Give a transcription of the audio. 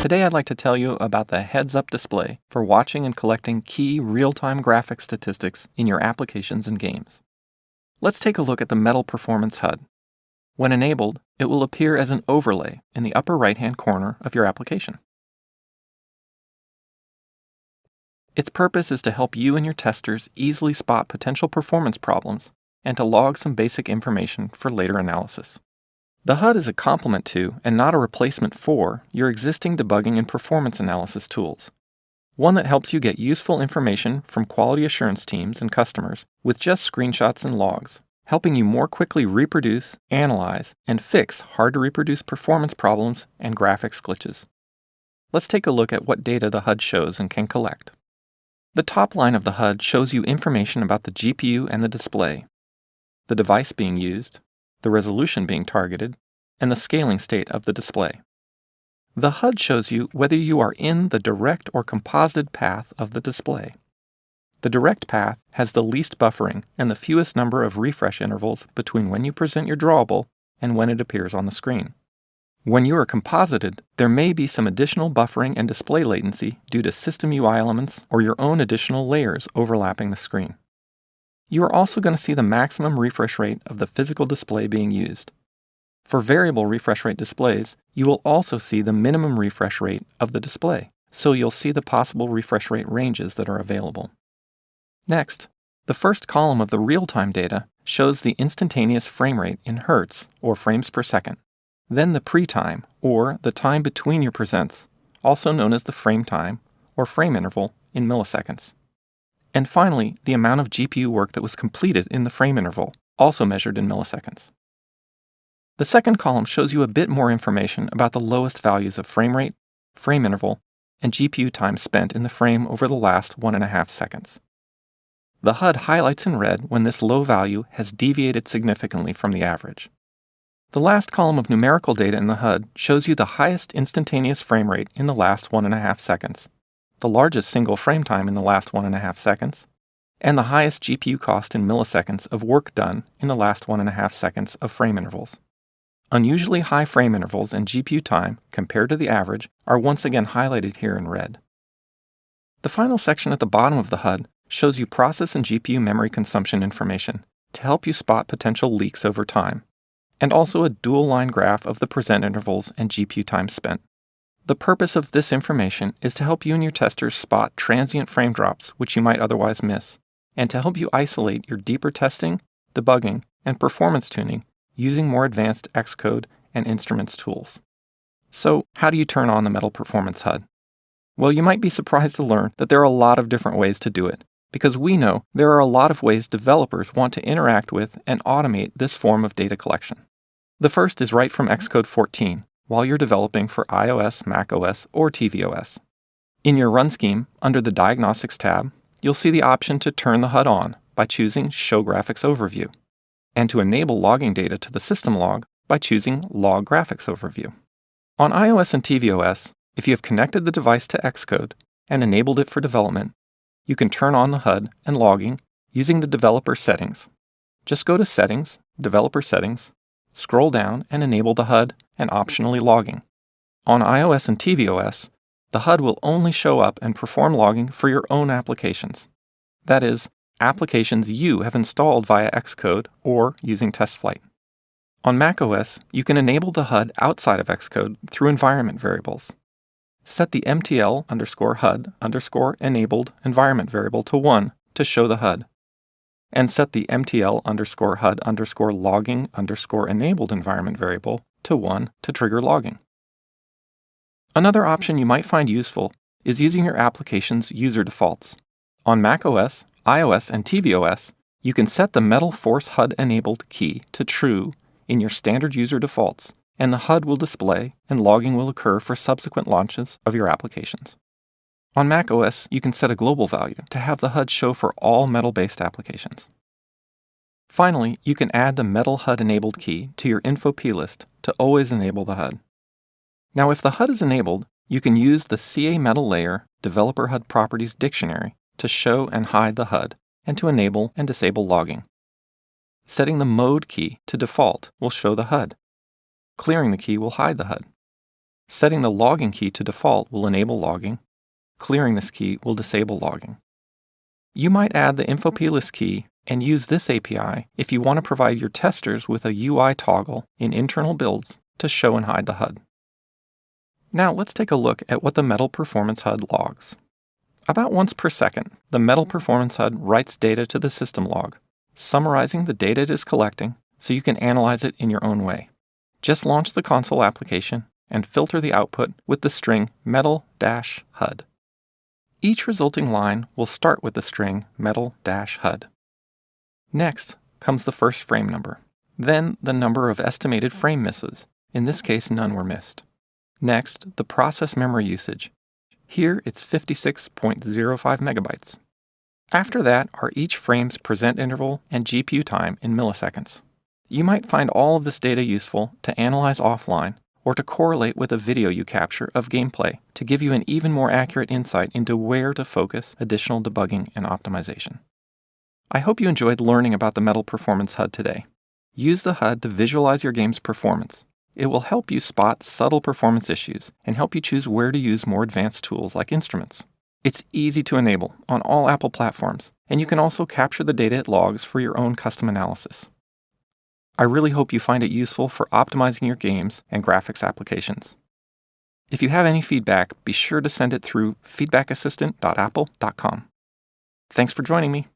Today I'd like to tell you about the heads-up display for watching and collecting key real-time graphic statistics in your applications and games. Let's take a look at the Metal Performance HUD. When enabled, it will appear as an overlay in the upper right-hand corner of your application. Its purpose is to help you and your testers easily spot potential performance problems and to log some basic information for later analysis. The HUD is a complement to, and not a replacement for, your existing debugging and performance analysis tools. One that helps you get useful information from quality assurance teams and customers with just screenshots and logs, helping you more quickly reproduce, analyze, and fix hard-to-reproduce performance problems and graphics glitches. Let's take a look at what data the HUD shows and can collect. The top line of the HUD shows you information about the GPU and the display, the device being used, the resolution being targeted, and the scaling state of the display. The HUD shows you whether you are in the direct or composited path of the display. The direct path has the least buffering and the fewest number of refresh intervals between when you present your drawable and when it appears on the screen. When you are composited, there may be some additional buffering and display latency due to system UI elements or your own additional layers overlapping the screen. You are also going to see the maximum refresh rate of the physical display being used. For variable refresh rate displays, you will also see the minimum refresh rate of the display, so you'll see the possible refresh rate ranges that are available. Next, the first column of the real-time data shows the instantaneous frame rate in hertz, or frames per second. Then the pre-time, or the time between your presents, also known as the frame time, or frame interval, in milliseconds. And finally, the amount of GPU work that was completed in the frame interval, also measured in milliseconds. The second column shows you a bit more information about the lowest values of frame rate, frame interval, and GPU time spent in the frame over the last 1.5 seconds. The HUD highlights in red when this low value has deviated significantly from the average. The last column of numerical data in the HUD shows you the highest instantaneous frame rate in the last 1.5 seconds, the largest single frame time in the last 1.5 seconds, and the highest GPU cost in milliseconds of work done in the last 1.5 seconds of frame intervals. Unusually high frame intervals and GPU time compared to the average are once again highlighted here in red. The final section at the bottom of the HUD shows you process and GPU memory consumption information to help you spot potential leaks over time, and also a dual-line graph of the present intervals and GPU time spent. The purpose of this information is to help you and your testers spot transient frame drops which you might otherwise miss, and to help you isolate your deeper testing, debugging, and performance tuning using more advanced Xcode and instruments tools. So, how do you turn on the Metal Performance HUD? Well, you might be surprised to learn that there are a lot of different ways to do it, because we know there are a lot of ways developers want to interact with and automate this form of data collection. The first is right from Xcode 14, while you're developing for iOS, macOS, or tvOS. In your Run Scheme, under the Diagnostics tab, you'll see the option to turn the HUD on by choosing Show Graphics Overview, and to enable logging data to the system log by choosing Log Graphics Overview. On iOS and tvOS, if you have connected the device to Xcode and enabled it for development, you can turn on the HUD and logging using the developer settings. Just go to Settings, Developer Settings, scroll down and enable the HUD and optionally logging. On iOS and tvOS, the HUD will only show up and perform logging for your own applications. That is, applications you have installed via Xcode or using TestFlight. On macOS, you can enable the HUD outside of Xcode through environment variables. Set the MTL_HUD_enabled environment variable to 1 to show the HUD, and set the MTL_HUD_logging_enabled environment variable to 1 to trigger logging. Another option you might find useful is using your application's user defaults. On macOS, iOS, and tvOS, you can set the Metal Force HUD enabled key to true in your standard user defaults, and the HUD will display and logging will occur for subsequent launches of your applications. On macOS, you can set a global value to have the HUD show for all Metal-based applications. Finally, you can add the Metal HUD enabled key to your info plist to always enable the HUD. Now, if the HUD is enabled, you can use the CA Metal Layer Developer HUD Properties Dictionary to show and hide the HUD and to enable and disable logging. Setting the Mode key to default will show the HUD. Clearing the key will hide the HUD. Setting the logging key to default will enable logging. Clearing this key will disable logging. You might add the info plist key and use this API if you want to provide your testers with a UI toggle in internal builds to show and hide the HUD. Now let's take a look at what the Metal Performance HUD logs. About once per second, the Metal Performance HUD writes data to the system log, summarizing the data it is collecting so you can analyze it in your own way. Just launch the console application and filter the output with the string metal-HUD. Each resulting line will start with the string metal-HUD. Next comes the first frame number, then the number of estimated frame misses. In this case, none were missed. Next, the process memory usage. Here it's 56.05 megabytes. After that are each frame's present interval and GPU time in milliseconds. You might find all of this data useful to analyze offline or to correlate with a video you capture of gameplay to give you an even more accurate insight into where to focus additional debugging and optimization. I hope you enjoyed learning about the Metal Performance HUD today. Use the HUD to visualize your game's performance. It will help you spot subtle performance issues and help you choose where to use more advanced tools like instruments. It's easy to enable on all Apple platforms, and you can also capture the data it logs for your own custom analysis. I really hope you find it useful for optimizing your games and graphics applications. If you have any feedback, be sure to send it through feedbackassistant.apple.com. Thanks for joining me.